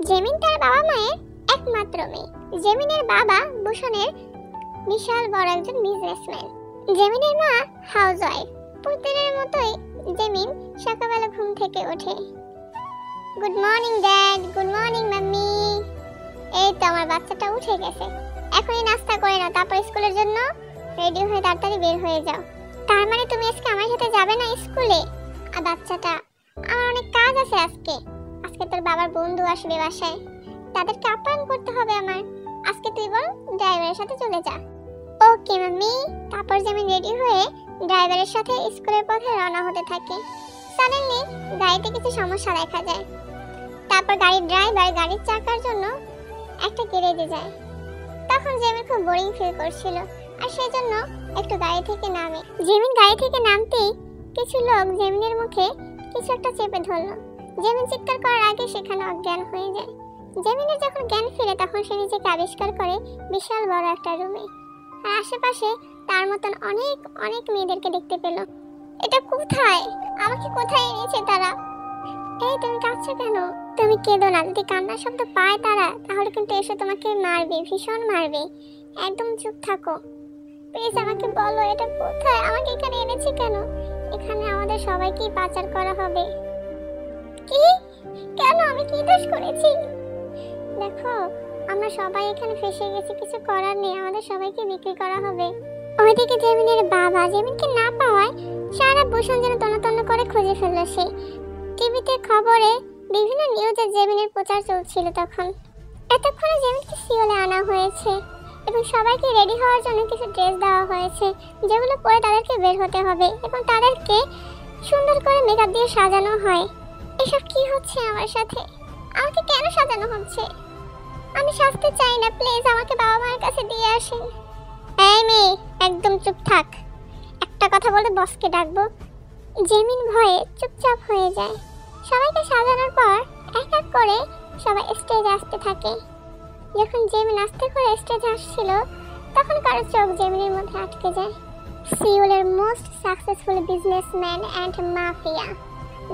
জেমিন তার বাবা মায়ের একমাত্র মেয়ে। জেমিনের বাবা ভূষণের বিশাল বড় একজন বিজনেসম্যান। জেমিনের মা হাউসওয়াইফ। প্রতিদিনের মতোই জেমিন সকালবেলা ঘুম থেকে ওঠে। Good morning dad, good morning mummy. এই তো আমার বাচ্চাটা উঠে গেছে, এখনই নাস্তা করে নাও, তারপর স্কুলের জন্য রেডি হয়ে তাড়াতাড়ি বের হয়ে যাও। তার মানে তুমি আজকে আমার সাথে যাবে না স্কুলে? আর বাচ্চাটা, আমার অনেক কাজ আছে আজকে। আজকে তোর বাবার বন্ধু আসবে বাসায়, তাদেরকে আপ্যায়ন করতে হবে আমার। আজকে তুই বল ড্রাইভারের সাথে চলে যা। ওকে মাম্মি। তারপর জেমিন রেডি হয়ে ড্রাইভারের সাথে স্কুলের পথে রওনা হতে থাকে। সাডেনলি গাড়িতে কিছু সমস্যা দেখা যায়। তারপর গাড়ির ড্রাইভার গাড়ির চাকার জন্য একটা গ্যারেজে যায়। তখন জেমিন খুব বোরিং ফিল করছিল, আর সেজন্য একটু গাড়ি থেকে নামে। জেমিন গাড়ি থেকে নামতেই কিছু লোক জেমিনের মুখে কিছু একটা চেপে ধরলো। জেমিন চিৎকার করার আগে সেখানে অজ্ঞান হয়ে যায়। জেমিনের যখন জ্ঞান ফিরে তখন সে নিজেকে আবিষ্কার করে বিশাল বড় একটা রুমে, আর আশেপাশে তার মতন অনেক অনেক মেয়েদেরকে দেখতে পেল। এটা কোথায়? আমাকে কোথায় এনেছে তারা? এই তুমি কাঁদছো কেন? তুমি কেঁদো না, যদি কান্নার শব্দ পায় তারা তাহলে কিন্তু এসে তোমাকে মারবে, ভীষণ মারবে। একদম চুপ থাকো প্লিজ। আমাকে বলো এটা কোথায়? আমাকে এখানে এনেছে কেন? এখানে আমাদের সবাইকেই পাচার করা হবে। কি? কেন? আমি কি দোষ করেছি? দেখো আমরা সবাই এখানে ফেসে গেছি, কিছু করার নেই, আমাদের সবাইকে বিক্রি করা হবে। ওইদিকে জেমিনের বাবা জেমিনকে না পাওয়ায় সারা ভূষণ যেন তন্ন করে খুঁজে ফেললো। সে টিভিতে খবরে বিভিন্ন নিউজে জেমিনের প্রচার চলছিল। তখন এতক্ষণে জেমিনকে সিওলে আনা হয়েছে এবং সবাইকে রেডি হওয়ার জন্য কিছু ড্রেস দেওয়া হয়েছে, যেগুলো পরে তাদেরকে বের হতে হবে এবং তাদেরকে সুন্দর করে মেকআপ দিয়ে সাজানো হয়। এসব কি হচ্ছে আমার সাথে? আমাকে কেন সাজানো হচ্ছে? আমি সাজতে চাই না, প্লিজ আমাকে বাবা মায়ের কাছে দিয়ে আসেন। এই মেয়ে একদম চুপ থাক, একটা কথা বলে বসকে ডাকবো। জেমিন ভয়ে চুপচাপ হয়ে যায়। সবাইকে সাজানোর পর এক এক করে সবাই স্টেজে আসতে থাকে। যখন জেমিন আস্তে করে স্টেজে আসছিল তখন কারো চোখ জেমিনের মধ্যে আটকে যায়। সিওলের most successful businessman and mafia,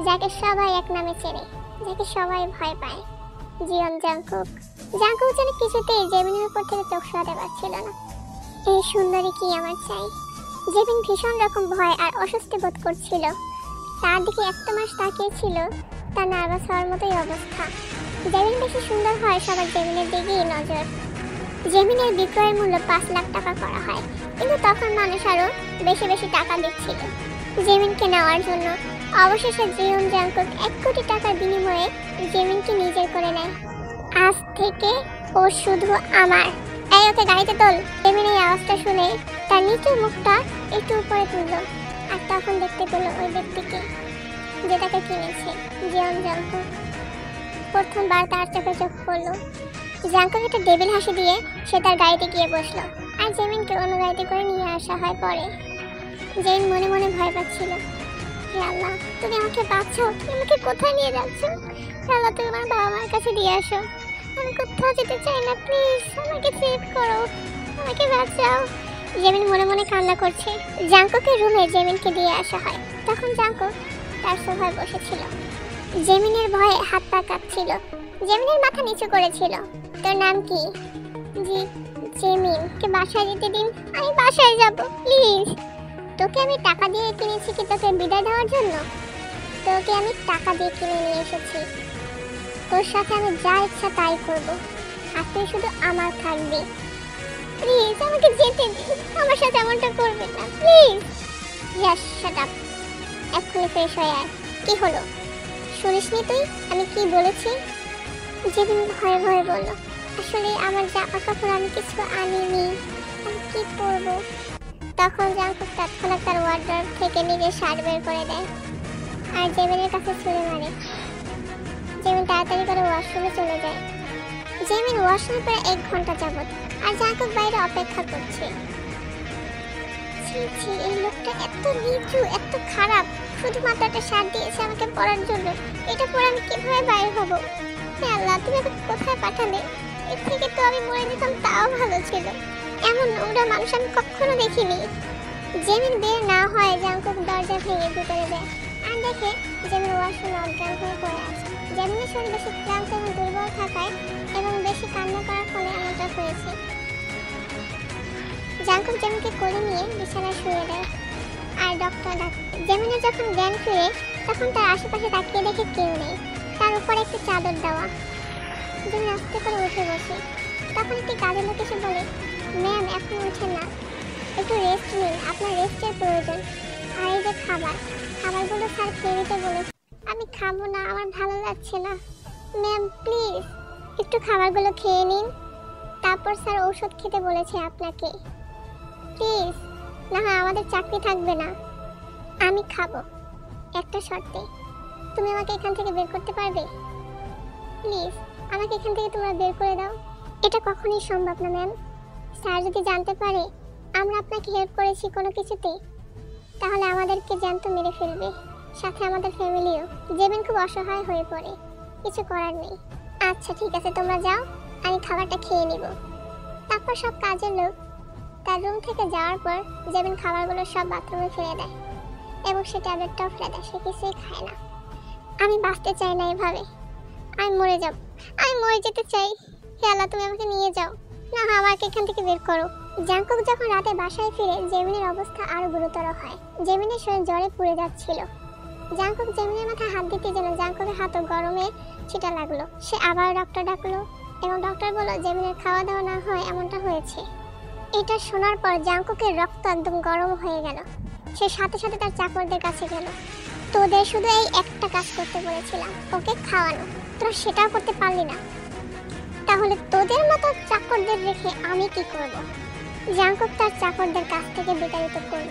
যাকে সবাই এক নামে চেনে, যাকে সবাই ভয় পায়, জিয়ন জাংকুক। জাংকুক যেন কিছুতেই জেমিনের উপর থেকে চোখ সরাতে পারছিল না। এই সুন্দরী কি আমার চাই? জেমিন ভীষণ রকম ভয় আর অস্বস্তি বোধ করছিল। তার দিকে একটা মাস তাকিয়েছিল, তার নার্ভাস হওয়ার মতোই অবস্থা। জেমিন বেশি সুন্দর হয় সবার জেমিনের দিকেই নজর। জেমিনের বিক্রয়ের মূল্য 5 লাখ টাকা করা হয়, কিন্তু তখন মানুষ আরো বেশি বেশি টাকা দিচ্ছিল জেমিনকে নেওয়ার জন্য। অবশেষে জিয়ন জাংকুক 1 কোটি টাকার বিনিময়ে জেমিনকে নিজের করে নেয়। আজ থেকে ও শুধু আমার। এই ওকে গাড়িতে তোল। জেমিন এই আওয়াজটা শুনে তার নিচের মুখটা একটু উপরে তুলল, আর তখন দেখতে পেল ওই ব্যক্তিকে যে তাকে কিনেছে, জিয়ন জাংকুক। প্রথমবার তার চোখে চোখ পড়ল। জাংকুক একটা ডেভিল হাসি দিয়ে সে তার গাড়িতে গিয়ে বসলো, আর জেমিনকে অন্য গাড়িতে করে নিয়ে আসা হয় পরে। জেমিন মনে মনে ভয় পাচ্ছিল। হে আল্লাহ, তুমি আমাকে বাঁচাও, তুমি আমাকে কোথায় নিয়ে যাচ্ছ? হে আল্লাহ, তুমি আমার বাবা মার কাছে দিয়ে আসো। আমি কোথাও যেতে চাই না, প্লিজ আমাকে সেভ করো, আমাকে বাঁচাও। জেমিন মনে মনে কান্না করছে। জাংকুকের রুমে জেমিনকে দিয়ে আসা হয়। তখন জাংকুক তার সোফায় বসেছিল। জেমিনের ভয়ে হাত পা কাঁপছিল। জেমিনের মাথা নিচু করেছিল। তোর নাম কি? জি জেমিন। কে বাসায় যেতে দিন, আমি বাসায় যাব প্লিজ। তোকে আমি টাকা দিয়ে কিনেছি কি তোকে বিদায় দেওয়ার জন্য? তোকে আমি টাকা দিয়ে কিনে নিয়ে এসেছি। তোর সাথে আমি যা ইচ্ছা তাই করব, আর তুই শুধু আমার থাকবি। প্লিজ আমাকে যেতে দিন, আমার সাথে এমনটা করবেন না প্লিজ। Yes, shut up. এক্ষুনি ফ্রেশ হয়ে আয়। কি হলো, শুনিসনি তুই আমি কি বলেছি? জেমিন ভয়ে ভয়ে বলল, আসলে আমার জামা কাপড় আমি কিছু আনিনি, আমি কি পরবো? তখন জাংকুক তৎক্ষণাৎ তার ওয়ার্ডরোব থেকে নিজের শার্ট বের করে দেয় আর জেমিনের কাছে ছুঁড়ে মারে। জেমিন তাড়াতাড়ি করে ওয়াশরুমে চলে যায়। জেমিন ওয়াশরুমে প্রায় 1 ঘন্টা যাবত, আর জাংকুক বাইরে অপেক্ষা করছে। ছি ছি, এই লোকটা এত নিচু, এত খারাপ। শুধুমাত্র একটা শার্ট দিয়েছে আমাকে পরার জন্য, এটা পরে আমি কিভাবে বাইরে হব? হে আল্লাহ, তুমি আমাকে কোথায় পাঠালে? এর থেকে তো আমি মরে যেতাম, তাও ভালো ছিল। এমন নোংরা মানুষ আমি কখনো দেখিনি। জেমিন বের না হয় জাংকুক দরজা ভেঙে ভিতরে দেয় আর দেখে জেমিন ওয়াশরুমে অজ্ঞান হয়ে পড়ে আছে। জেমিনের শরীর বেশি ক্লান্ত এবং দুর্বল থাকায় এবং বেশি কান্না করার ফলে এমনটা হয়েছে। জাঙ্কুক জেমিনকে কোলে নিয়ে বিছানায় শুয়ে দেয় আর ডক্টর ডাকে। জেমিনের যখন জ্ঞান ফিরে তখন তার আশেপাশে তাকিয়ে দেখে কেউ নেই, তার উপর একটি চাদর দেওয়া। জেমিন আস্তে করে উঠে বসে। তখন একটি কাজের লোক এসে বলে, ম্যাম এখন উঠেন না, একটু রেস্ট নিন, আপনার রেস্টের প্রয়োজন। আর এই যে খাবারগুলো স্যার খেয়ে নিতে বলেছে। আমি খাবো না, আমার ভালো লাগছে না। ম্যাম প্লিজ একটু খাবারগুলো খেয়ে নিন, তারপর স্যার ঔষধ খেতে বলেছে আপনাকে। প্লিজ, না হয় আমাদের চাকরি থাকবে না। আমি খাবো, একটা শর্তে। তুমি আমাকে এখান থেকে বের করতে পারবে? প্লিজ আমাকে এখান থেকে তোমরা বের করে দাও। এটা কখনোই সম্ভব না ম্যাম। স্যার যদি জানতে পারে আমরা আপনাকে হেল্প করেছি কোনো কিছুতে, তাহলে আমাদেরকে জ্যান্ত মেরে ফেলবে, সাথে আমাদের ফ্যামিলিও। জেমিন খুব অসহায় হয়ে পড়ে, কিছু করার নেই। আচ্ছা ঠিক আছে, তোমরা যাও, আমি খাবারটা খেয়ে নিব। তারপর সব কাজের লোক তার রুম থেকে যাওয়ার পর জেমিন খাবারগুলো সব বাথরুমে ফেলে দেয় এবং সে ট্যাবলেটটাও ফেলে দেয়। সে কিছুই খায় না। আমি বাঁচতে চাই না এভাবে, আমি মরে যাব, আমি মরে যেতে চাই। হে আল্লাহ, তুমি আমাকে নিয়ে যাও, না হয় আমাকে এখান থেকে বের করো। জাঙ্কুক যখন রাতে বাসায় ফিরে জেমিনের অবস্থা আরো গুরুতর হয়। জেমিনের শরীর জ্বরে পুড়ে যাচ্ছিল। জাঙ্কুক জেমিনের মাথায় হাত দিতে যেন জাঙ্কুকের হাতও গরমে ছিটা লাগলো। সে আবার ডক্টর ডাকলো এবং ডক্টর বলল জেমিনের খাওয়া দাওয়া না হয় এমনটা হয়েছে। এটা শোনার পর জাঙ্কুকের রক্ত একদম গরম হয়ে গেল। সে সাথে সাথে তার চাকরদের কাছে গেল। তোদের শুধু এই একটা কাজ করতে বলেছিলাম, ওকে খাওয়ানো, তোরা সেটাও করতে পারলি না। তাহলে তোদের মতো চাকরদের রেখে আমি কি করব? জাঙ্কুক তার চাকরদের কাছ থেকে বিতাড়িত করল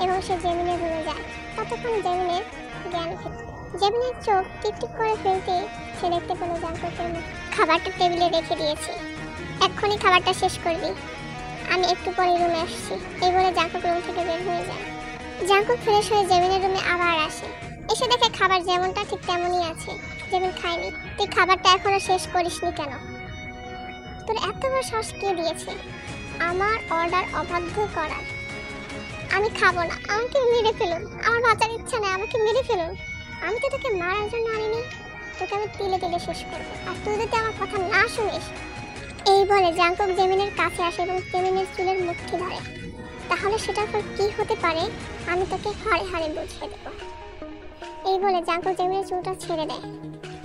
এবং সে জেমিনের রুমে যায়। ততক্ষণ জেমিনের জ্ঞান ফিরে। জেমিনের চোখ টিকটিক করে ফেলতে সে দেখতে পেল জাঙ্কুকের মুখ। খাবারটা টেবিলে রেখে দিয়েছি, এক্ষুনি খাবারটা শেষ করবি, আমি একটু পরে রুমে আসছি। এই বলে জাঙ্কুক রুম থেকে বের হয়ে যায়। জাঙ্কুক ফ্রেশ হয়ে জেমিনের রুমে আবার আসে। এসে দেখে খাবার যেমনটা ঠিক তেমনই আছে। জেমিন খায়নি। তুই খাবারটা এখনো শেষ করিসনি কেন? তোর এত বড় সাহস কে দিয়েছে আমার অর্ডার অবাধ্য করার? আমি খাবো না, আমাকে মেরে ফেলুন, আমার বাঁচার ইচ্ছা নেই, আমাকে মেরে ফেলুন। আমি তো তোকে মারার জন্য আনিনি, তোকে আমি তিলে তিলে শেষ করবো। আর তুই যদি আমার কথা না শুনিস। এই বলে জাঙ্কুক জেমিনের কাছে আসে এবং জেমিনের চুলের মুঠি ধরে। তাহলে সেটার পর কি হতে পারে আমি তোকে হাড়ে হাড়ে বুঝিয়ে দেবো। এই বলে জাঙ্কুক জেমিনের চুলটা ছেড়ে দেয়।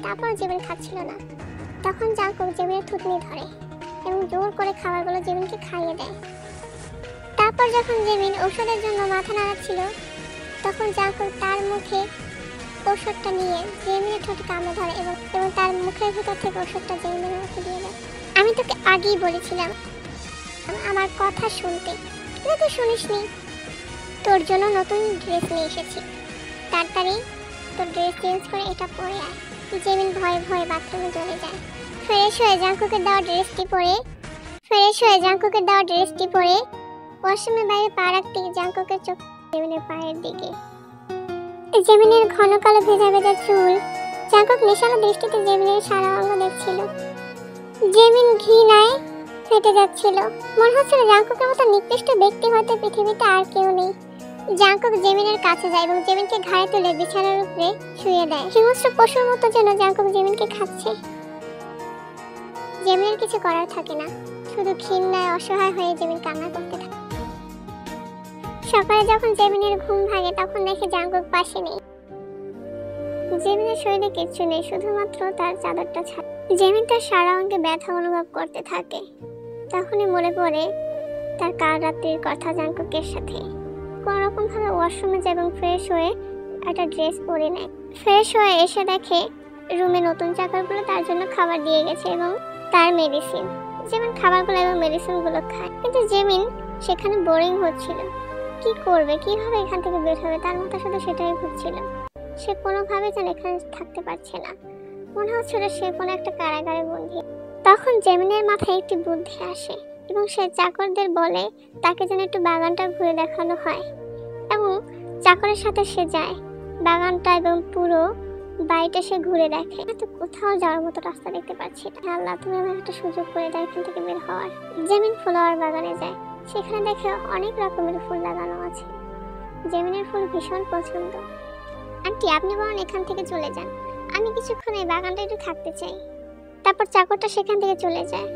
তারপর জেমিন খাচ্ছিল না। তখন জাঙ্কুক জেমিনের থুতনি ধরে এবং জোর করে খাবারগুলো জেমিনকে খাইয়ে দেয়। তারপর যখন জেমিন ঔষধের জন্য মাথা নাড়াচ্ছিল তখন জাঙ্কুক তার মুখে ওষুধটা নিয়ে জেমিনের ঠোঁটে কামড়ে ধরে এবং তার মুখের ভিতর থেকে ওষুধটা জেমিনের মুখে দিয়ে দেয়। আমি তোকে আগেই বলেছিলাম আমার কথা শুনতে, কিন্তু তুই শুনিসনি। তোর জন্য নতুন ড্রেস নিয়ে এসেছি, তাড়াতাড়ি তোর ড্রেস চেঞ্জ করে এটা পরে আয়। জেমিন ভয়ে ভয়ে বাথরুমে চলে যায়। ফ্রেশ হয়ে জাঙ্কুকের দেওয়া ড্রেসটি পরে ওয়াশরুমের বাইরে পা রাখতে জাঙ্কুকের চোখ জেমিনের পায়ের দিকে। জেমিনের ঘন কালো ভেজা ভেজা চুল। জাঙ্কুক নেশালো দৃষ্টিতে জেমিনের সারা অঙ্গ দেখছিল। জেমিন ঘৃণায় ফেটে যাচ্ছিল। মনে হচ্ছিল জাঙ্কুকের মতো নিকৃষ্ট ব্যক্তি হয়তো পৃথিবীতে আর কেউ নেই। জাঙ্কুক জেমিনের কাছে যায় এবং জেমিনকে ঘাড়ে তুলে বিছানার উপরে শুয়ে দেয়। হিংস্র পশুর মতো যেন জাঙ্কুক জেমিনকে খাচ্ছে। জেমিনের কিছু করার থাকে না, শুধু ঘৃণায় অসহায় হয়ে জেমিন কান্না করতে থাকে। সকালে যখন জেমিনের ঘুম ভাঙে তখন দেখে জাঙ্কুক পাশে নেই। জেমিনের শরীরে কিচ্ছু নেই, শুধুমাত্র তার চাদরটা ছাড়া। জেমিন তার সারা অঙ্গে ব্যথা অনুভব করতে থাকে। তখনই মনে পড়ে তার কাল রাত্রির কথা জাঙ্কুকের সাথে। কোনোরকম ভাবে ওয়াশরুমে যায় এবং ফ্রেশ হয়ে একটা ড্রেস পরে নেয়। ফ্রেশ হয়ে এসে দেখে রুমে নতুন চাকরগুলো তার জন্য খাবার দিয়ে গেছে এবং তার মেডিসিন। জেমিন খাবারগুলো এবং মেডিসিনগুলো খায়, কিন্তু জেমিন সেখানে বোরিং হচ্ছিল। কি করবে, কিভাবে এখান থেকে বের হবে, তার মাথা শুধু সেটাই ঘুরছিল। সে কোনোভাবে যেন এখানে থাকতে পারছে না, মনে হচ্ছিল সে কোনো একটা কারাগারে বন্দী। তখন জেমিনের মাথায় একটি বুদ্ধি আসে এবং সে চাকরদের বলে তাকে যেন একটু বাগানটা ঘুরে দেখানো হয় এবং চাকরের সাথে সে যায় বাগানটা এবং পুরো বাড়িটা সে ঘুরে দেখে। তো কোথাও যাওয়ার মতো রাস্তা দেখতে পাচ্ছি না। আল্লাহ, তুমি আমাকে একটা সুযোগ করে দাও এখান থেকে বের হওয়ার। জেমিন ফ্লাওয়ার বাগানে যায়। সেখানে দেখে অনেক রকমের ফুল লাগানো আছে। জেমিনের ফুল ভীষণ পছন্দ। আন্টি, আপনি বরং এখান থেকে চলে যান, আমি কিছুক্ষণ এই বাগানটা একটু থাকতে চাই। তারপর চাকরটা সেখান থেকে চলে যায়।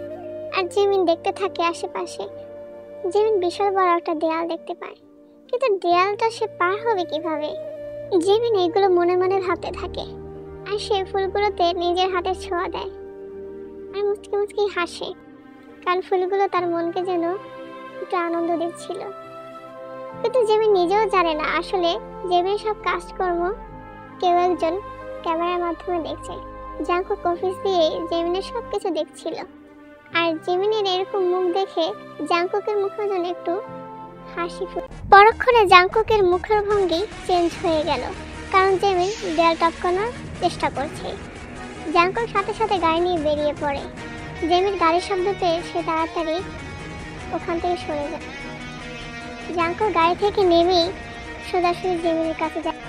আর জিমিন দেখতে থাকে আশেপাশে। জিমিন বিশাল বড় একটা দেয়াল দেখতে পায়, কিন্তু দেয়ালটা সে পার হবে কিভাবে? জিমিন এগুলো মনে মনে ভাবতে থাকে, আর সে ফুলগুলোতে নিজের হাতে ছোঁয়া দেয় আর মুচকি মুচকি হাসে, কারণ ফুলগুলো তার মনকে যেন একটু আনন্দ দিচ্ছিল। কিন্তু জিমিন নিজেও জানে না আসলে জিমিনের সব কাজকর্ম কেউ একজন ক্যামেরার মাধ্যমে দেখছে। জাংকুক অফিস দিয়ে জিমিনের সবকিছু দেখছিল, আর জিমিনের এরকম মুখ দেখে জাংকুকের মুখে যেন একটু হাসি ফুটে। পরক্ষণে জাংকুকের মুখের ভঙ্গি চেঞ্জ হয়ে গেল, কারণ জিমিন দেয়াল টপকানোর চেষ্টা করছে। জাংকুক সাথে সাথে গাড়ি নিয়ে বেরিয়ে পড়ে। জিমির গাড়ির শব্দ পেয়ে সে তাড়াতাড়ি ওখান থেকে সরে যায়। জাংকুক গাড়ি থেকে নেমেই সোজাসুজি জিমিনের কাছে যায়।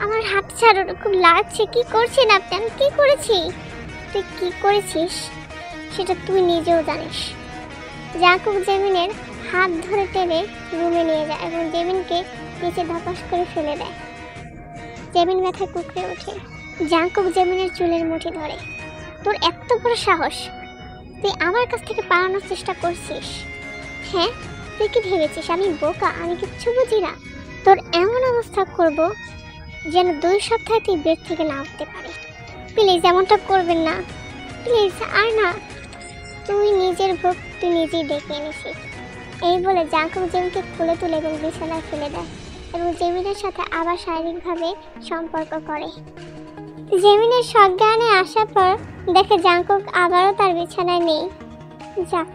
আমার হাত ছাড়ো, খুব লাগছে। কি করছেন আপনি? আমি কি করেছি? তুই কি করেছিস সেটা তুই নিজেও জানিস। জাংকুক জিমিনের হাত ধরে টেনে রুমে নিয়ে যায় এবং জিমিনকে নিচে ধপাস করে ফেলে দেয়। জিমিন ব্যথায় কুঁকড়ে ওঠে। জাংকুক জিমিনের চুলের মুঠি ধরে। তোর এত বড় সাহস, তুই আমার কাছ থেকে পালানোর চেষ্টা করছিস? হ্যাঁ, তুই কি ভেবেছিস আমি বোকা? আমি কিচ্ছু বুঝি না। তোর এমন অবস্থা করব যেন 2 সপ্তাহে তুই বেড থেকে না উঠতে পারিস। প্লিজ এমনটা করবেন না, প্লিজ। আর না, তুই নিজের ভোগ তুই নিজেই ডেকে এনেছিস। এই বলে জাংকুক জিমিনকে কোলে তুলে এবং বিছানায় ফেলে দেয় এবং জিমিনের সাথে আবার শারীরিকভাবে সম্পর্ক করে। জিমিনের সজ্ঞানে আসার পর দেখে জাংকুক আবারও তার বিছানায় নেই। যাক,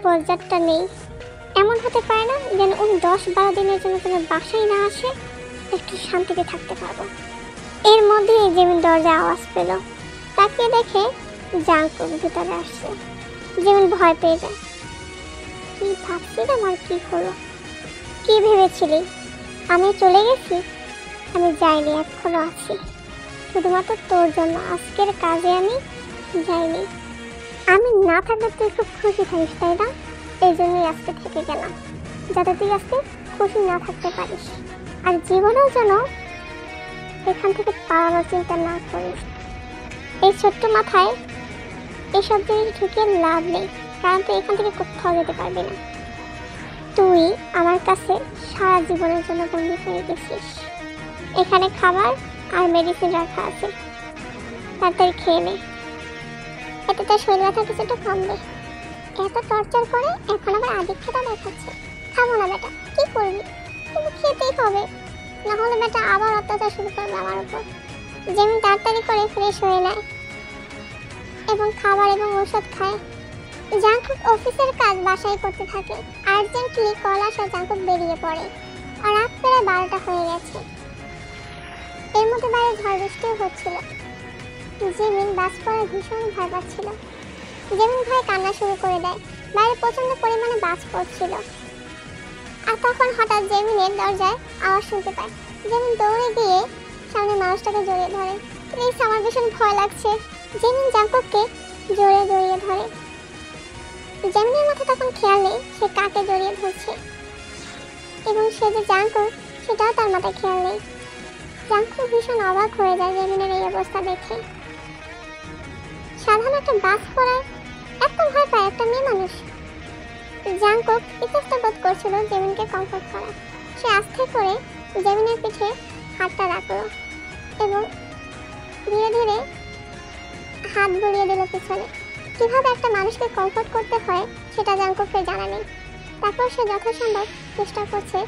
বজ্জাতটা নেই। এমন হতে পারে না যেন উনি 10-12 দিনের জন্য কোনো বাসায় না আসে, একটু শান্তিতে থাকতে পারবো। এর মধ্যেই জিমিন দরজায় আওয়াজ পেল। তাকিয়ে দেখে জাংকুক ভিতরে আসছে। জিমিন ভয় পেয়ে যায়। কি ভাবছিলাম আর কি হলো? কি ভেবেছিলি আমি চলে গেছি? আমি যাইনি, এখনো আছি, শুধুমাত্র তোর জন্য। আজকের কাজে আমি যাইনি। আমি না থাকলে তুই খুব খুশি থাকিস, তাই না? এই জন্যই আজকে থেকে গেলাম, যাতে তুই আজকে খুশি না থাকতে পারিস, আর জীবনেও যেন এখান থেকে পালানোর চিন্তা না করিস। এই ছোট্ট মাথায় এসব জিনিস ঢুকিয়ে লাভ নেই, কারণ তুই এখান থেকে কোথাও যেতে পারবি না। তুই আমার কাছে সারা জীবনের জন্য বন্দি হয়ে গেছিস। এখানে খাবার আর মেডিসিন রাখা আছে, তাড়াতাড়ি খেয়ে নে, এতে তোর শরীর ব্যথা কিছুটা কমবে। এত টর্চার করে এখন আবার আদিক্ষেতা দেখাচ্ছে। খাবো না বেটা, কি করবি? কিন্তু খেতেই হবে, না হলে বেটা আবার অত্যাচার শুরু করবে আমার উপর। জিমিন তাড়াতাড়ি করে ফ্রেশ হয়ে নেয় এবং খাবার এবং ওষুধ খায়। জাংকুক অফিসের কাজ বাসায় করতে থাকে। আর্জেন্টলি কল আসা জাংকুক বেরিয়ে পড়ে, আর রাত প্রায় 12টা হয়ে গেছে। এর মধ্যে বাইরে ঝড় বৃষ্টিও হচ্ছিল। জিমিন বাস পড়ে ভীষণ ভয় পাচ্ছিল। জিমিন ভয়ে কান্না শুরু করে দেয়। বাইরে প্রচন্ড পরিমাণে বাস পড়ছিল। আর তখন হঠাৎ জিমিনের দরজায় আওয়াজ শুনতে পায়। জিমিন দৌড়ে গিয়ে সামনে মানুষটাকে জড়িয়ে ধরে। প্লিজ, আমার ভীষণ ভয় লাগছে। জিমিন জাংকুককে জোরে জড়িয়ে ধরে। জিমিনের মাথায় তখন খেয়াল নেই সে কাকে জড়িয়ে ধরছে, এবং সে যে জাংকুক সেটাও তার মাথায় খেয়াল নেই। জাংকুক ভীষণ অবাক হয়ে যায় জিমিনের এই অবস্থা দেখে। সাধারণ একটা বাস পড়ায় এত ভয় পায় একটা মেয়ে মানুষ। জাংকুক ইতস্ত বোধ করছিল জিমিনকে কমফোর্ট করা। সে আস্তে করে জিমিনের পিঠে হাতটা রাখলো এবং ধীরে ধীরে হাত ঘুরিয়ে দিল পিছনে। কিভাবে একটা মানুষকে কমফোর্ট করতে হয় সেটা জাংকুককে জানা নেই। তারপর সে যথাসম্ভব চেষ্টা করছে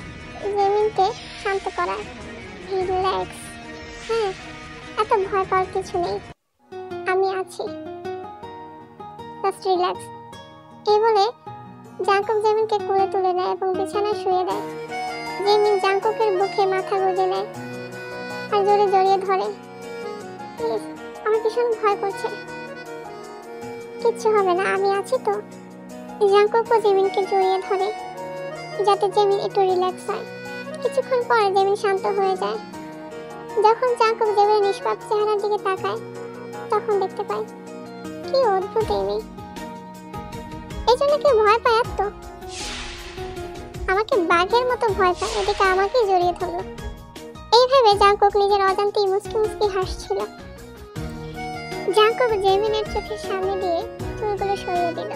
জিমিনকে শান্ত করার। রিল্যাক্স, হ্যাঁ, এত ভয় পাওয়ার কিছু নেই, আমি আছি, জাস্ট রিল্যাক্স। এই বলে জাংকুক জিমিনকে কোলে তুলে নেয় এবং বিছানায় শুয়ে দেয়। জিমিন জাংকুকের বুকে মাথা গুঁজে নেয় আর জোরে জড়িয়ে ধরে। প্লিজ, আমার ভীষণ ভয় করছে। কিচ্ছু হবে না, আমি আছি তো। জাংকুকও জিমিনকে জড়িয়ে ধরে যাতে জিমিন একটু রিল্যাক্স হয়। কিছুক্ষণ পরে জিমিন শান্ত হয়ে যায়। যখন জাংকুক জিমিনের নিষ্পাপ চেহারার দিকে তাকায় তখন দেখতে পায় কি অদ্ভুত এই মেয়ে। এই জন্য কি ভয় পায় এত? আমাকে বাঘের মতো ভয় পায়, এদিকে আমাকেই জড়িয়ে ধরলো। এই ভেবে জাংকুক নিজের অজান্তেই মুচকি মুচকি হাসছিল। জাঙ্কুক জেমিনের চোখের সামনে দিয়ে চুলগুলো সরিয়ে দিল,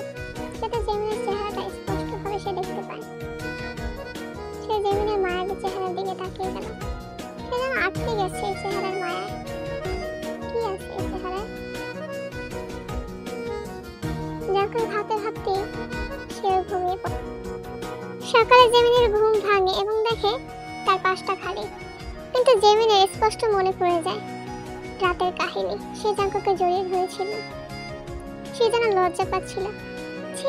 যাতে জেমিনের চেহারাটা স্পষ্টভাবে সে দেখতে পায়। সে জেমিনের মায়াবী চেহারার দিকে তাকিয়ে গেল। সে যেন আটকে গেছে এই চেহারার মায়ায়। কি আছে এই চেহারায়? জাঙ্কুক ভাবতে ভাবতে সেও ঘুমিয়ে পড়ে। সকালে জেমিনের ঘুম ভাঙে এবং দেখে তার পাশটা খালি, কিন্তু জেমিনের স্পষ্ট মনে পড়ে যায় রাতের কাহিনী। সে জাঙ্কুককে জড়িয়ে ধরেছিল। সে যেন লজ্জা পাচ্ছিল, ছি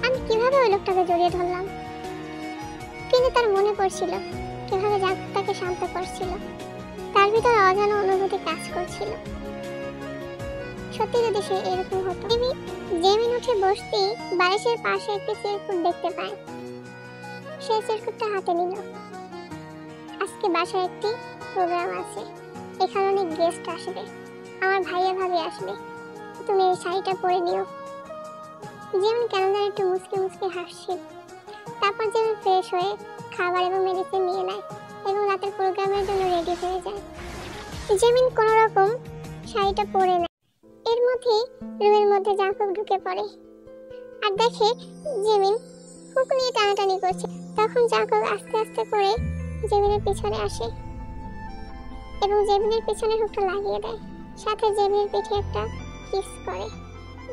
আমি কিভাবে ওই লোকটাকে জড়িয়ে ধরলাম। কিন্তু তার মনে পড়ছিল কিভাবে জাঙ্কুক তাকে শান্ত করছিল। তার ভিতরে অজানা অনুভূতি কাজ করছিল। সত্যি যদি সে এরকম হতো। জেমিন উঠে বসতেই বালিশের পাশে একটি চিরকুট দেখতে পায়। সে চিরকুটটা হাতে নিল। আজকে বাসায় একটি প্রোগ্রাম আছে, এখানে অনেক গেস্ট আসবে, আমার ভাইয়া ভাবি আসবে, তুমি এই শাড়িটা পরে নিও। জেমিন কেন যেন একটু মুচকি মুচকি হাসছে। তারপর জেমিন ফ্রেশ হয়ে খাবার এবং মেডিসিন নিয়ে নেয় এবং রাতের প্রোগ্রামের জন্য রেডি হয়ে যায়। জেমিন কোনো রকম শাড়িটা পরে নেয়। এর মধ্যে রুমের মধ্যে জাঙ্কুক ঢুকে পড়ে আর দেখে জেমিন হুক নিয়ে টানাটানি করছে। তখন জাঙ্কুক আস্তে আস্তে করে জেমিনের পিছনে আসে এবং জেমিনের পিছনে হুকটা লাগিয়ে দেয়, সাথে জেমিনের পিঠে একটা কিস করে।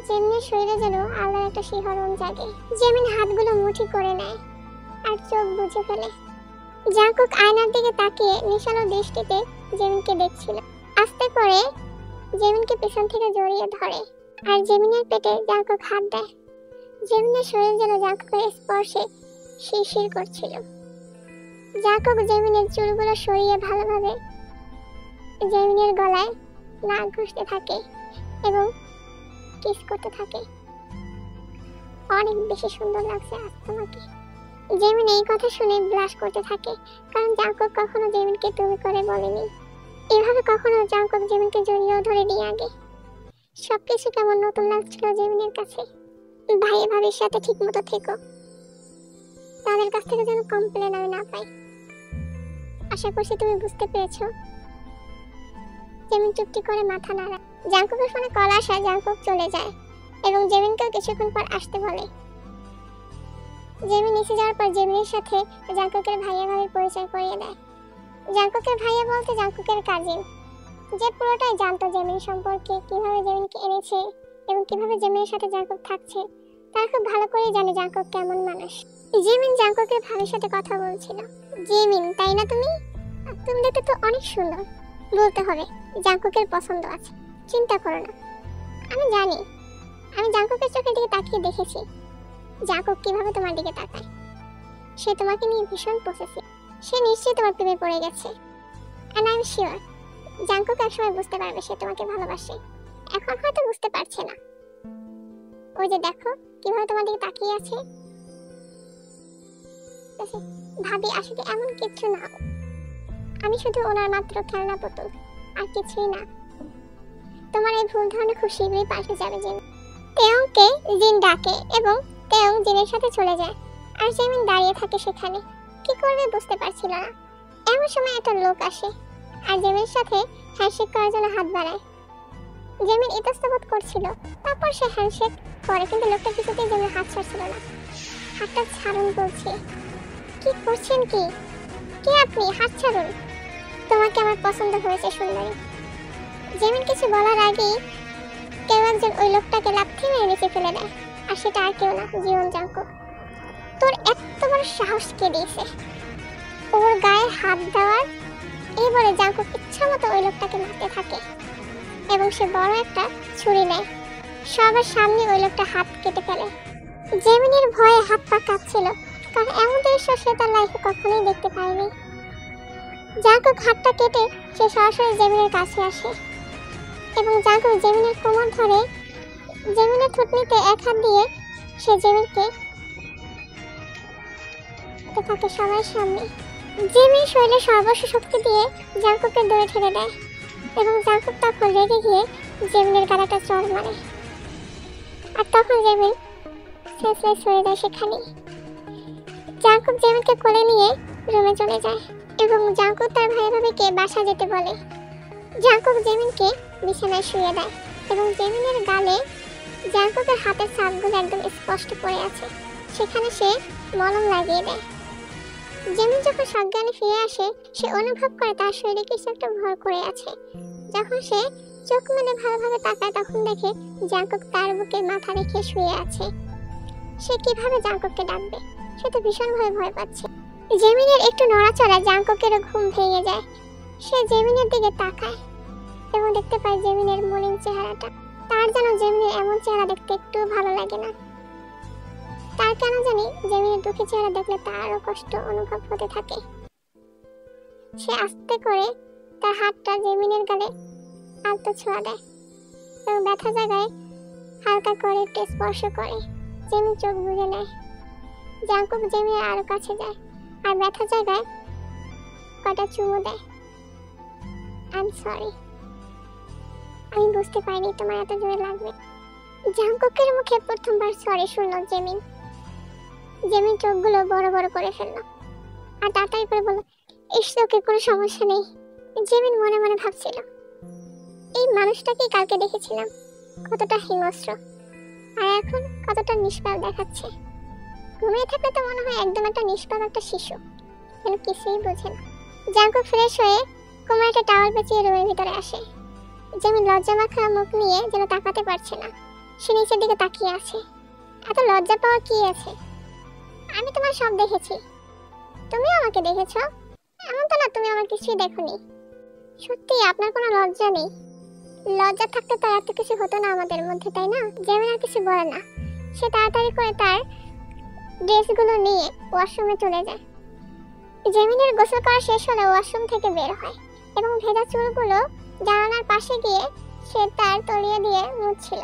জেমিনের শরীরে যেন আলাদা একটা শিহরণ জাগে। জেমিন হাতগুলো মুঠি করে নেয় আর চোখ বুজে ফেলে। জাঙ্কুক আয়নার দিকে তাকিয়ে নিশালো দৃষ্টিতে জেমিনকে দেখছিল। আস্তে করে জেমিনকে পিছন থেকে জড়িয়ে ধরে আর জেমিনের পেটে জাঙ্কুক হাত দেয়। জেমিনের শরীর যেন জাঙ্কুকের স্পর্শে শিরশির করছিল। জাঙ্কুক জেমিনের চুলগুলো সরিয়ে ভালোভাবে জেমিনের গলায় নাক ঘষতে থাকে এবং কিস করতে থাকে। অনেক বেশি সুন্দর লাগছে আজ তোমাকে। জেমিন এই কথা শুনে ব্লাশ করতে থাকে, কারণ জাঙ্কুক কখনো জেমিনকে তুমি করে বলেনি। এভাবে কখনো জাঙ্কুক জেমিনকে জড়িয়েও ধরেনি আগে। সবকিছু কেমন নতুন লাগছিল জেমিনের কাছে। ভাইয়া ভাবির সাথে ঠিক মতো থেকো, তাদের কাছ থেকে যেন কমপ্লেন আমি না পাই। আশা করছি তুমি বুঝতে পেরেছো। জেমিন চুপটি করে মাথা নাড়ায়। জাঙ্কুকের ফোনে কল আসায় জাঙ্কুক চলে যায় এবং জেমিনকেও কিছুক্ষণ পর আসতে বলে। জেমিন নিচে যাওয়ার পর জেমিনের সাথে জাঙ্কুকের ভাইয়া ভাবির পরিচয় করিয়ে দেয়। জাঙ্কুকের ভাইয়া বলতে জাঙ্কুকের কাজিন, যে পুরোটাই জানতো জেমিন সম্পর্কে, কিভাবে জেমিনকে এনেছে এবং কিভাবে জেমিনের সাথে জাঙ্কুক থাকছে। তারা খুব ভালো করেই জানে জাঙ্কুক কেমন মানুষ। জেমিন জাঙ্কুকের ভাবির সাথে কথা বলছিল। জেমিন, তাই না তুমি? তুমি দেখতে তো অনেক সুন্দর। বলতে হবে জাঙ্কুকের পছন্দ আছে, চিন্তা করো না। আমি জানি, আমি জাঙ্কুকের চোখের দিকে তাকিয়ে দেখেছি জাঙ্কুক কিভাবে তোমার দিকে তাকায়। সে তোমাকে নিয়ে ভীষণ পসেসিভ। সে নিশ্চয়ই তোমার প্রেমে পড়ে গেছে। And I am sure Jungkook একসময় বুঝতে পারবে সে তোমাকে ভালোবাসে। এখন হয়তো বুঝতে পারছে না। ওই যে দেখো কিভাবে তোমার দিকে তাকিয়ে আছে। ভাবি আসলে এমন কিছু না, আমি শুধু ওনার মাত্র খেলনা পুতুল, আর কিছুই না। তোমার এই ভুল ধারণা খুব শীঘ্রই পাল্টে যাবে। জিন তেয়ংকে জিন ডাকে এবং তেয়ং জিনের সাথে চলে যায় আর জেমিন দাঁড়িয়ে থাকে সেখানে। কি করবে বুঝতে পারছিল না। এমন সময় একটা লোক আসে আর জেমিনের সাথে হ্যান্ডশেক করার জন্য হাত বাড়ায়। জেমিন ইতস্তত করছিল, তারপর সে হ্যান্ডশেক করে, কিন্তু লোকটা কিছুতেই জেমিনের হাত ছাড়ছিল না। হাতটা ছাড়ুন বলছে। কি করছেন কি? কে আপনি? হাত ছাড়ুন। তোমাকে আমার পছন্দ হয়েছে সুন্দরী। জেমিন কিছু বলার আগেই কেউ একজন ওই লোকটাকে লাথি মেরে নিচে ফেলে দেয়, আর সেটা আর কেউ না, জীবন জাঙ্কুক। তোর এত বড় সাহস কে দিয়েছে ওর গায়ে হাত দেওয়ার? এই বলে জাঙ্কুক ইচ্ছা মতো ওই লোকটাকে মারতে থাকে এবং সে বড় একটা ছুরি নেয়। সবার সামনে ওই লোকটা হাত কেটে ফেলে। জেমিনের ভয়ে হাত পা কাঁপছিল, কারণ এমন দৃশ্য সে তার লাইফে কখনোই দেখতে পায়নি। জাঙ্কুক হাতটা কেটে সে সরাসরি জেমিনের কাছে আসে এবং জাঙ্কুক জেমিনের কোমর ধরে জেমিনের থুতনিতে এক হাত দিয়ে সে জেমিনকে থাকে সবার সামনে। জেমিন শরীরে সর্বস্ব শক্তি দিয়ে জাঙ্কুককে দৌড়ে ঠেলে দেয় এবং জাঙ্কুক তখন রেগে গিয়ে জেমিনের গালাটা চড় মারে। আর তখন জেমিন সেন্সলেস হয়ে যায় সেখানে। জাঙ্কুক জেমিনকে কোলে নিয়ে রুমে চলে যায় এবং জাঙ্কুক তার ভাই ভাবিকে বাসা যেতে বলে। জাঙ্কুক জেমিনকে বিছানায় শুয়ে দেয় এবং জেমিনের গালে জাঙ্কুকের হাতের ছাপগুলো একদম স্পষ্ট পড়ে আছে। সেখানে সে মলম লাগিয়ে দেয়। জেমিন যখন সজ্ঞানে ফিরে আসে, সে অনুভব করে তার শরীরে কিছু একটা ভর করে আছে। যখন সে চোখ মেলে ভালোভাবে তাকায়, তখন দেখে জাঙ্কুক তার বুকে মাথা রেখে শুয়ে আছে। সে কিভাবে জাঙ্কুককে ডাকবে? সে তো ভীষণভাবে ভয় পাচ্ছে। জেমিনের একটু নড়াচড়া জাঙ্কুকেরও ঘুম ভেঙে যায়। সে জেমিনের দিকে তাকায় এবং দেখতে পায় জেমিনের মলিন চেহারাটা। তার যেন জেমিনের এমন চেহারা দেখতে একটু ভালো লাগে না। তার কেন জানি জেমিনের দুঃখী চেহারা দেখলে তারও কষ্ট অনুভব হতে থাকে। সে আস্তে করে তার হাতটা জেমিনের গালে আলতো ছোঁয়া দেয় এবং ব্যথা জায়গায় হালকা করে একটু স্পর্শ করে। জেমিন চোখ বুজে নেয়। জাঙ্কুক জেমিনের আরো কাছে যায় আর ব্যথা জায়গায় কটা চুমু দেয়। আই সরি, আমি বুঝতে পারিনি তোমার এত জোরে লাগবে। জাঙ্কুকের মুখে প্রথমবার সরি শুনল জেমিন। জেমিন চোখগুলো বড় বড় করে ফেলল আর তাড়াতাড়ি করে বলল, ইসলোকে কোনো সমস্যা নেই। জেমিন মনে মনে ভাবছিল, এই মানুষটাকে কালকে দেখেছিলাম কতটা হিংস্র আর এখন কতটা নিষ্পাপ দেখাচ্ছে। ঘুমিয়ে থাকলে তো মনে হয় একদম একটা নিষ্পাপ একটা শিশু, যেন কিছুই বোঝে না। জাঙ্কুক ফ্রেশ হয়ে কোমরে একটা টাওয়াল পেঁচিয়ে রুমের ভিতরে আসে। জেমিন লজ্জা মাখা মুখ নিয়ে যেন তাকাতে পারছে না। সে নিচের দিকে তাকিয়ে আছে। এত লজ্জা পাওয়ার কি আছে? আমি তোমার সব দেখেছি, তুমিও আমাকে দেখেছো। এমন তো না তুমি আমার কিছুই দেখোনি। সত্যি আপনার কোনো লজ্জা নেই। লজ্জা থাকতে তো এত কিছু হতো না আমাদের মধ্যে, তাই না? জেমিন আর কিছু বলে না। সে তাড়াতাড়ি করে তার ড্রেসগুলো নিয়ে ওয়াশরুমে চলে যায়। জেমিনের গোসল করা শেষ হলে ওয়াশরুম থেকে বের হয় এবং ভেজা চুলগুলো জানালার পাশে গিয়ে সে তার তলিয়ে দিয়ে মুছছিল।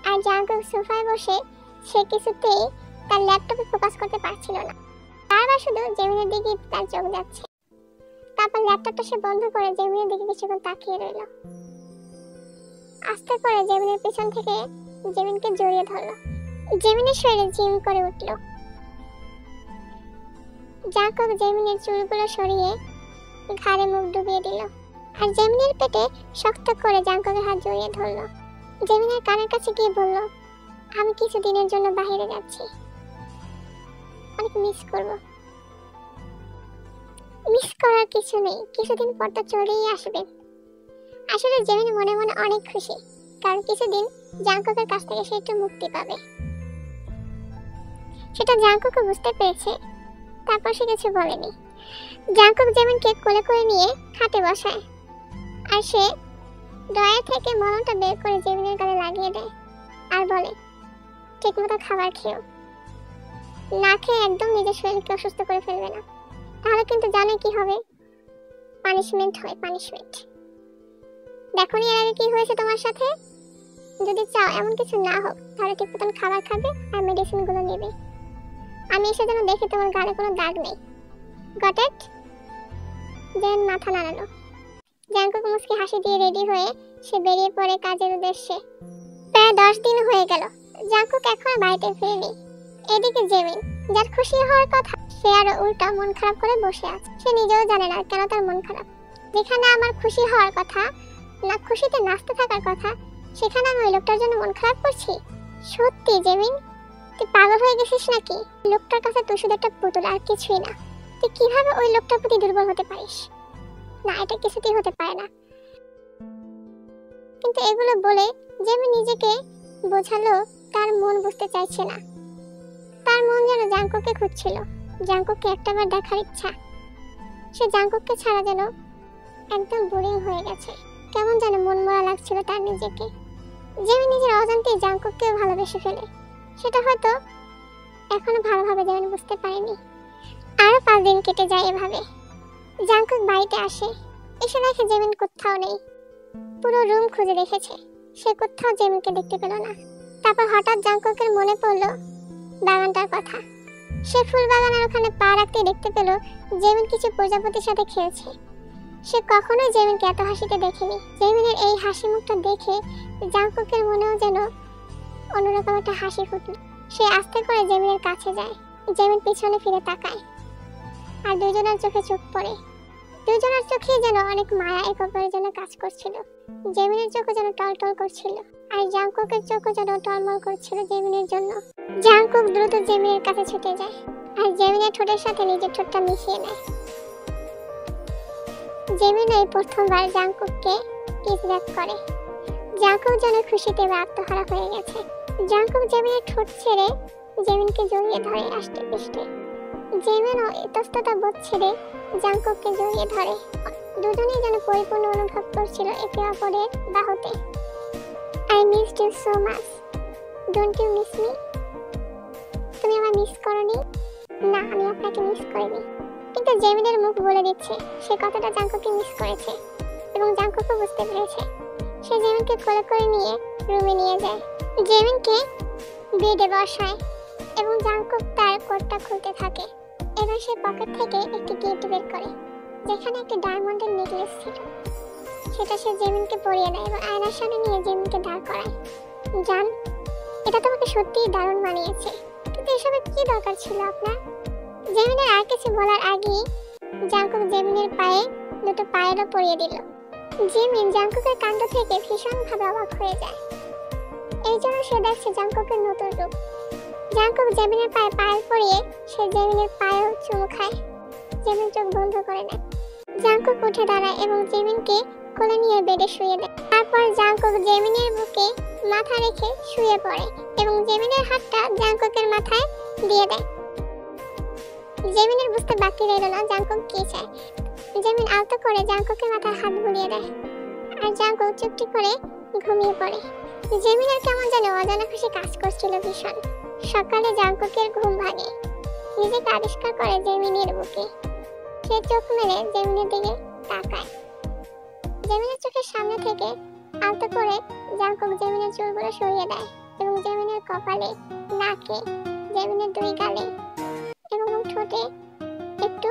আর জাঙ্কুক সোফায় বসে সে কিছুতেই তার ল্যাপটপে ফোকাস করতে পারছিল না। বারবার শুধু জেমিনের দিকে তার চোখ যাচ্ছে। তারপর ল্যাপটপটা সে বন্ধ করে জেমিনের দিকে কিছুক্ষণ তাকিয়ে রইল। আস্তে করে জেমিনের পিছন থেকে জেমিনকে জড়িয়ে ধরল। জেমিনের শরীরে জিম করে উঠল। জাঙ্কুক জেমিনের চুলগুলো সরিয়ে ঘাড়ে মুখ ডুবিয়ে দিল আর জেমিনের পেটে শক্ত করে জাঙ্কুকের হাত জড়িয়ে ধরল। জেমিনের কানের কাছে গিয়ে বলল, আমি কিছুদিনের জন্য বাইরে যাচ্ছি, অনেক মিস করব। মিস করার কিছু নেই, কিছুদিন পর তো চলেই আসবে। আসলে জেমিন মনে মনে অনেক খুশি, কারণ কিছুদিন জাঙ্কুকের কাছ থেকে সে একটু মুক্তি পাবে। সেটা জাঙ্কুকও বুঝতে পেরেছে। তারপর সে কিছু বলেনি। জাঙ্কুক জেমিনকে কোলে করে নিয়ে খাটে বসায় আর সে ড্রয়ার থেকে মলমটা বের করে জেমিনের গালে লাগিয়ে দেয় আর বলে, ঠিকমতো খাবার খেও, না খেয়ে একদম নিজের শরীরকে অসুস্থ করে ফেলবে না, তাহলে কিন্তু জানে কি হবে। পানিশমেন্ট হয়, পানিশমেন্ট। দেখো নি এর আগে কি হয়েছে তোমার সাথে। যদি চাও এমন কিছু না হোক, তাহলে ঠিক মতন খাবার খাবে আর মেডিসিন গুলো নেবে। আমি এসে যেন দেখি তোমার গালে কোনো দাগ নেই। Got it? জেন মাথা নাড়ালো। জাঙ্কুক মুচকি হাসি দিয়ে রেডি হয়ে সে বেরিয়ে পড়ে কাজের উদ্দেশ্যে। প্রায় 10 দিন হয়ে গেল, জাঙ্কুক এখনো বাড়িতে ফিরেনি। এদিকে জেমিন, যার খুশি হওয়ার কথা, সে আরো উল্টা মন খারাপ করে বসে আছে। সে নিজেও জানে না কেন তার মন খারাপ। যেখানে আমার খুশি হওয়ার কথা, না খুশিতে নাচতে থাকার কথা, সেখানে আমি ওই লোকটার জন্য মন খারাপ করছি। সত্যি জেমিন, তুই পাগল হয়ে গেছিস নাকি? লোকটার কাছে তুই শুধু একটা পুতুল আর কিছুই না। তুই কিভাবে ওই লোকটার প্রতি দুর্বল হতে পারিস? না, এটা কিছুতেই হতে পারে না। কিন্তু এগুলো বলে জেমিন নিজেকে বোঝালো তার মন বুঝতে চাইছে না। তার মন যেন জাঙ্কুককে খুঁজছিল, জাঙ্কুককে একটাবার দেখার ইচ্ছা। সে জাঙ্কুককে ছাড়া যেন একদম বোরিং হয়ে গেছে। কেমন যেন মন মরা লাগছিল তার নিজেকে। জেমিন নিজের অজান্তেই জাঙ্কুককে ভালোবেসে ফেলে। সেটা হয়তো এখনো ভালোভাবে জেমিন বুঝতে পারেনি। আরো 5 দিন কেটে যায় এভাবে। জাঙ্কুক বাড়িতে আসে, এসে দেখে জেমিন কোথাও নেই। পুরো রুম খুঁজে দেখেছে, সে কোথাও জেমিনকে দেখতে পেল না। তারপর হঠাৎ জাঙ্কুকের মনে পড়লো বাগানটার কথা। সে ফুল বাগানের ওখানে পা রাখতে দেখতে পেল জেমিন কিছু প্রজাপতির সাথে খেলছে। সে কখনোই জেমিনকে এত হাসিতে দেখেনি। জেমিনের এই হাসি মুখটা দেখে জাঙ্কুকের মনেও যেন অন্যরকম একটা হাসি ফুটল। সে আস্তে করে জেমিনের কাছে যায়। জেমিন পিছনে ফিরে তাকায় আর দুজনের চোখে চোখ পড়ে। দুজনের চোখে যেন অনেক মায়া একে অপরের জন্য কাজ করছিল। জেমিনের চোখে যেন টলটল করছিল, আর জাংকুকের চোখে যেন টলমল করছিল জেমিনের জন্য। জাংকুক দ্রুত জেমিনের কাছে ছুটে যায় আর জেমিনের ঠোঁটের সাথে নিজের ঠোঁটটা মিশিয়ে নেয়। জেমিন এই প্রথমবার জাংকুককে কিস ব্যাক করে। জাংকুক যেন খুশিতে আত্মহারা হয়ে গেছে। জাংকুক জেমিনের ঠোঁট ছেড়ে জেমিনকে জড়িয়ে ধরে আষ্টে পৃষ্ঠে। জেমিনও ইতস্ততা বোধ ছেড়ে জাংকুককে জড়িয়ে ধরে। দুজনেই যেন পরিপূর্ণ অনুভব করছিল একে অপরের বাহুতে। I missed you so much, don't you miss me? তুমি আমায় মিস করনি? না, আমি আপনাকে মিস করিনি। কিন্তু জেমিনের মুখ বলে দিচ্ছে সে কতটা জাংকুককে মিস করেছে, এবং জাংকুকও বুঝতে পেরেছে। সে জেমিনকে কোলে করে নিয়ে রুমে নিয়ে যায়। জেমিনকে বেডে বসায় এবং জাংকুক তার কোটটা খুলতে থাকে। এবার সে পকেট থেকে একটি গিফট বের করে, যেখানে একটি ডায়মন্ডের নেকলেস ছিল। সেটা সে জেমিনকে পরিয়ে দেয় এবং আয়নার সামনে নিয়ে জেমিনকে দাঁড় করায়। জান, এটা তোমাকে সত্যিই দারুণ মানিয়েছে, কিন্তু এসবের কি দরকার ছিল আপনার? জেমিনের আর কিছু বলার আগেই জাংকুক জেমিনের পায়ে দুটো পায়েরও পরিয়ে দিল। জেমিন জাংকুকের কাণ্ড থেকে ভীষণভাবে অবাক হয়ে যায়। এই জন্য সে দেখছে জাংকুকের নতুন রূপ। জাংকুক জেমিনের পায়ে পায়েল পরিয়ে সে জেমিনের পায়েও চুমু খায়। জেমিন চোখ বন্ধ করে নেয়। জাংকুক উঠে দাঁড়ায় এবং জেমিনকে কোলে নিয়ে বেডে শুয়ে দেয়। তারপর জাংকুক জেমিনের বুকে মাথা রেখে শুয়ে পড়ে এবং জেমিনের হাতটা জাংকুকের মাথায় দিয়ে দেয়। জেমিনের বুঝতে বাকি রইল না জাংকুক কি চায়। জেমিন আলতো করে জাংকুকের মাথায় হাত বুলিয়ে দেয় আর জাংকুক চুপটি করে ঘুমিয়ে পড়ে। জেমিনের কেমন যেন অজানা খুশি কাজ করছিল ভীষণ। সকালে জাংকুকের ঘুম ভাঙে। নিজেকে আবিষ্কার করে জেমিনের বুকে। সে চোখ মেলে জেমিনের দিকে তাকায়। জেমিনের চোখের সামনে থেকে আলতো করে জাংকুক জেমিনের চুলগুলো সরিয়ে দেয় এবং জেমিনের কপালে, নাকে, জেমিনের দুই গালে এবং ঠোঁটে একটু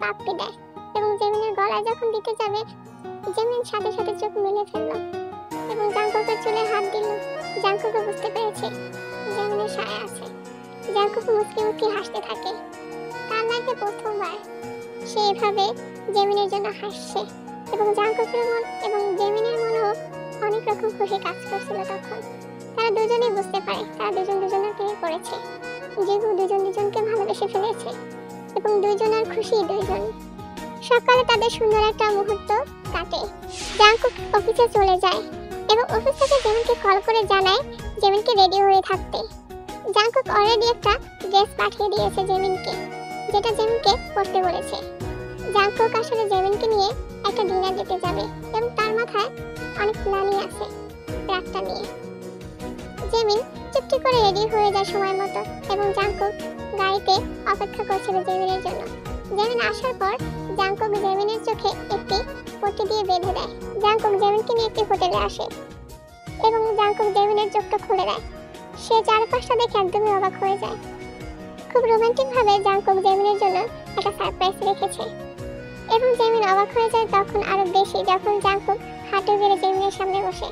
পাপ্পি দেয় এবং জেমিনের গলায় যখন দিতে যাবে জেমিন সাথে সাথে চোখ মেলে ফেলল এবং জাংকুকের চুলে হাত দিল। জাংকুকও বুঝতে পেরেছে জেমিনের সায়া আছে। জাংকুক মুচকি মুচকি হাসতে থাকে। তার লাইফে প্রথমবার সে এভাবে জেমিনের জন্য হাসছে এবং জাংকুকের মন এবং জেমিনের মনেও অনেক রকম খুশি কাজ করছিল তখন। তারা দুজনেই বুঝতে পারে তারা দুজন দুজনের প্রেমে পড়েছে, যেহেতু দুজন দুজনকে ভালোবেসে ফেলেছে এবং দুজনের খুশি দুইজন। সকালে তাদের সুন্দর একটা মুহূর্ত কাটে। জাংকুক অফিসে চলে যায় এবং অফিস থেকে জেমিনকে কল করে জানায় জেমিনকে রেডি হয়ে থাকতে। জাংকুক অলরেডি একটা ড্রেস পাঠিয়ে দিয়েছে জেমিনকে, যেটা জেমিনকে পরতে বলেছে। জাংকুক আসলে জেমিনকে নিয়ে একটা ডিনার দিতে যাবে এবং তার মাথায় অনেক প্ল্যানই আছে রাতটা নিয়ে। জেমিন চুপটি করে রেডি হয়ে যায় সময় মতো এবং জাংকুক গাড়িতে অপেক্ষা করছিল জেমিনের জন্য। জেমিন আসার পর জাংকুক জেমিনের চোখে একটি পট্টি দিয়ে বেঁধে দেয়। জাংকুক জেমিনকে নিয়ে একটি হোটেলে আসে এবং জাংকুক জেমিনের চোখটা খুলে দেয়। সে চারপাশটা দেখে একদমই অবাক হয়ে যায়। খুব রোমান্টিক ভাবে জাংকুক জেমিনের জন্য একটা সারপ্রাইজ রেখেছে এবং জেমিন অবাক হয়ে যায় তখন আরো বেশি যখন জাংকুক হাঁটু গেড়ে জেমিনের সামনে বসে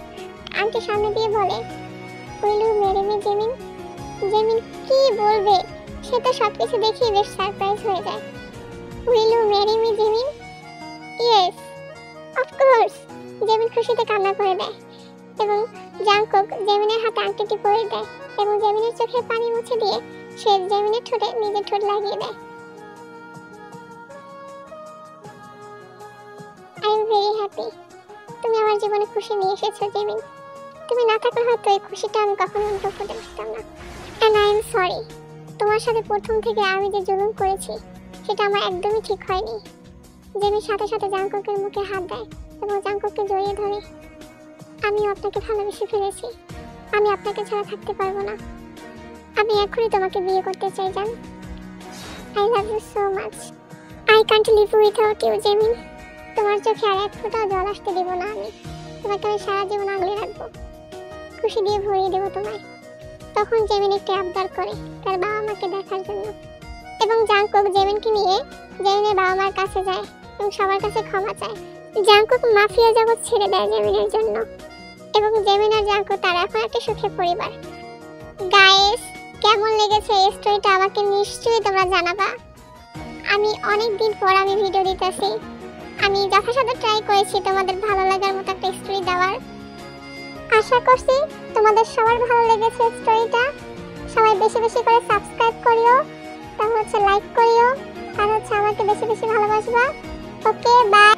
আন্টি সামনে দিয়ে বলে, উইল ইউ ম্যারি মি জেমিন? জেমিন কি বলবে, সে তো সবকিছু দেখেই বেশ সারপ্রাইজ হয়ে যায়। Will you marry me Jaemin? Yes, of course. Jaemin খুশিতে কান্না করে দেয় এবং জাংকুক জেমিনের হাতে আংটিটি পরিয়ে দেয় এবং জেমিনের চোখের পানি মুছে দিয়ে সে জেমিনের ঠোঁটে নিজের ঠোঁট লাগিয়ে দেয়। I am very happy. তুমি আমার জীবনে খুশি নিয়ে এসেছো জেমিন। তুমি না থাকলে হয়তো এই খুশিটা আমি কখনো অনুভব করতে পারতাম না। And I am sorry. তোমার সাথে প্রথম থেকে আমি যে জুলুম করেছি সেটা আমার একদমই ঠিক হয়নি। জেমিন সাথে সাথে জাংকুকের মুখে হাত দেয় এবং জাংকুককে জড়িয়ে ধরে। আমিও আপনাকে ভালোবেসে ফেলেছি। আমি আপনাকে ছাড়া থাকতে পারবো না। আমি এখনই তোমাকে বিয়ে করতে চাই জান। I love you so much. I can't live without you Jaemin. তোমার চোখে আর এক ফোঁটাও জল আসতে দেব না আমি। তোমাকে আমি সারা জীবন আগলে রাখবো, খুশি দিয়ে ভরিয়ে দেবো তোমায়। তখন জেমিন একটি আবদার করে তার বাবা মাকে দেখার জন্য এবং জাংকুক জেমিনকে নিয়ে জেমিনের বাবা মার কাছে যায় এবং সবার কাছে ক্ষমা চায়। জাংকুক মাফিয়া জগৎ ছেড়ে দেয় জেমিনের জন্য এবং জেমিন আর জাংকুক তারা এখন একটা সুখী পরিবার। গাইস, কেমন লেগেছে এই স্টোরিটা আমাকে নিশ্চয়ই তোমরা জানাবা। আমি অনেক দিন পর ভিডিও দিতেছি আমি যথাসাধ্য ট্রাই করেছি তোমাদের ভালো লাগার মতো একটা স্টোরি দেওয়ার। আশা করছি তোমাদের সবার ভালো লেগেছে স্টোরিটা। সবাই বেশি বেশি করে সাবস্ক্রাইব করিও, তারপর লাইক করিও, আর আমাকে বেশি বেশি ভালোবাসবা। ওকে, বাই।